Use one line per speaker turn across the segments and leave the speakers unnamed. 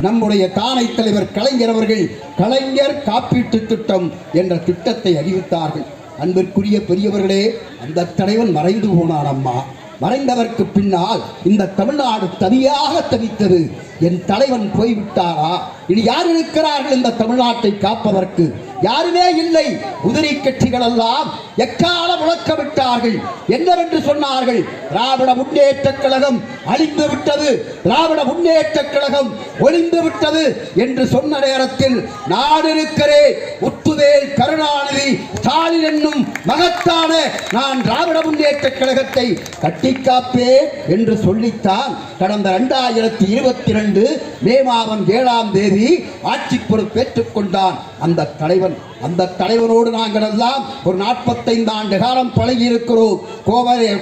நம்முடைய தானை தலைவர் கலைஞர் அவர்கள் கலைஞர் காப்பீட்டு திட்டம் என்ற திட்டத்தை அறிவித்தார்கள். அன்பிற்குரிய பெரியவர்களே, அந்த தலைவன் மறைந்து போனான் அம்மா. மறைந்ததற்கு பின்னால் இந்த தமிழ்நாடு தனியாக தவித்தது. என் தலைவன் போய்விட்டாரா? இனி யார் இருக்கிறார்கள் இந்த தமிழ்நாட்டை காப்பதற்கு? யாருமே இல்லை. உதிரி கட்சிகள் எல்லாம் எக்கால முழக்கமிட்டார்கள். என்னவென்று சொன்னார்கள்? திராவிட முன்னேற்ற கழகம் அழிந்து விட்டது, திராவிட முன்னேற்ற கழகம் ஒளிந்து விட்டது என்று சொன்ன நேரத்தில் நான் இருக்கிறேன், முத்துவேல் கருணாநிதி ஸ்டாலின் என்னும் மகத்தான நான் திராவிட முன்னேற்ற கழகத்தை கட்டி காப்பேன் என்று சொல்லித்தான் கடந்த 2022 மே மாதம் 7ஆம் தேதி ஆட்சி பொறுப்பேற்றுக் கொண்டான் அந்த தலைவன். அந்த தலைவனோடு நாங்கள் எல்லாம் ஒரு 45 ஆண்டு காலம் பழகி இருக்கிறோம்.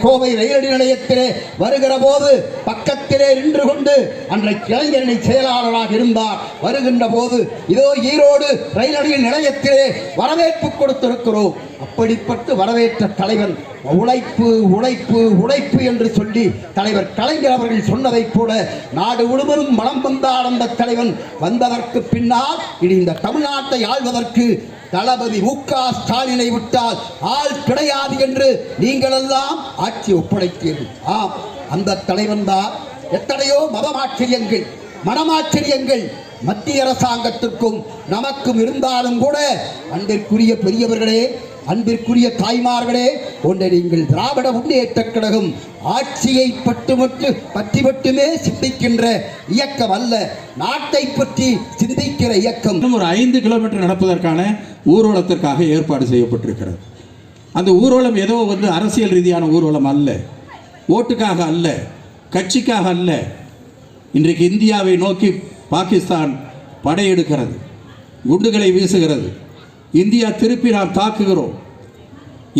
கோவை ரயிலடி நிலையத்திலே வருகிற போது பக்கத்திலே நின்று கொண்டு அன்றைக்கு இளைஞரணி செயலாளராக இருந்தார். வருகின்ற போது இதோ ஈரோடு ரயிலடி நிலையத்திலே வரவேற்பு கொடுத்திருக்கிறோம். அப்படிப்பட்டு வரவேற்ற தலைவன் உழைப்பு உழைப்பு உழைப்பு என்று சொல்லி தலைவர் கலைஞர் அவர்கள் சொன்னதைப் போல நாடு முழுவதும் மனம் வந்தார் அந்த தலைவன். வந்ததற்கு பின்னால் இனி இந்த தமிழ்நாட்டை ஆள்வதற்கு தளபதி மு.க. ஸ்டாலினை விட்டால் ஆள் கிடையாது என்று நீங்கள் எல்லாம் ஆட்சி ஒப்படைத்தீர்கள். ஆம், அந்த தலைவன் தான். எத்தனையோ மதமாச்சரியங்கள் மனமாச்சரியங்கள் மத்திய அரசாங்கத்திற்கும் நமக்கும் இருந்தாலும் கூட அன்பிற்குரிய பெரியவர்களே, அன்பிற்குரிய தாய்மார்களே, ஒன்றை நீங்கள் திராவிட முன்னேற்ற கழகம் ஆட்சியை பற்றி மட்டுமே சிந்திக்கின்ற இயக்கம் அல்ல, நாட்டை பற்றி சிந்திக்கிற இயக்கம்.
ஒரு 5 கிலோமீட்டர் நடப்பதற்கான ஊர்வலத்திற்காக ஏற்பாடு செய்யப்பட்டிருக்கிறது. அந்த ஊர்வலம் ஏதோ அரசியல் ரீதியான ஊர்வலம் அல்ல, ஓட்டுக்காக அல்ல, கட்சிக்காக அல்ல. இன்றைக்கு இந்தியாவை நோக்கி பாகிஸ்தான் படையெடுக்கிறது, குண்டுகளை வீசுகிறது. இந்தியா திருப்பி நாம் தாக்குகிறோம்.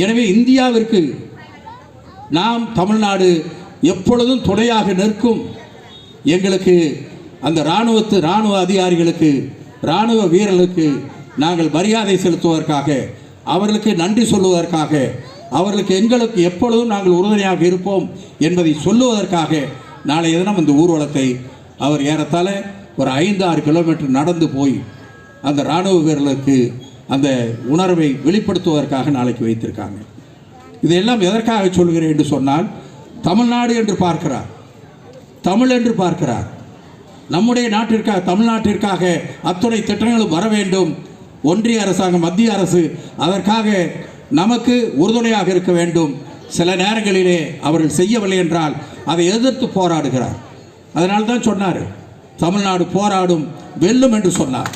எனவே இந்தியாவிற்கு நாம் தமிழ்நாடு எப்பொழுதும் துணையாக நிற்கும். எங்களுக்கு அந்த இராணுவ அதிகாரிகளுக்கு, இராணுவ வீரர்களுக்கு நாங்கள் மரியாதை செலுத்துவதற்காக, அவர்களுக்கு நன்றி சொல்லுவதற்காக, அவர்களுக்கு எங்களுக்கு எப்பொழுதும் நாங்கள் உறுதுணையாக இருப்போம் என்பதை சொல்லுவதற்காக நாளைய தினம் இந்த ஊர்வலத்தை அவர் ஏறத்தாழ ஒரு 5-6 கிலோமீட்டர் நடந்து போய் அந்த இராணுவ வீரர்களுக்கு அந்த உணர்வை வெளிப்படுத்துவதற்காக நாளைக்கு வைத்திருக்காங்க. இதையெல்லாம் எதற்காக சொல்கிறேன் என்று சொன்னால், தமிழ்நாடு என்று பார்க்கிறார், தமிழ் என்று பார்க்கிறார். நம்முடைய நாட்டிற்காக, தமிழ்நாட்டிற்காக அத்துணை திட்டங்களும் வர வேண்டும். ஒன்றிய அரசாங்கம், மத்திய அரசு அதற்காக நமக்கு உறுதுணையாக இருக்க வேண்டும். சில நேரங்களிலே அவர்கள் செய்யவில்லை என்றால் அதை எதிர்த்து போராடுகிறார். அதனால்தான் சொன்னார், தமிழ்நாடு போராடும் வெல்லும் என்று சொன்னார்.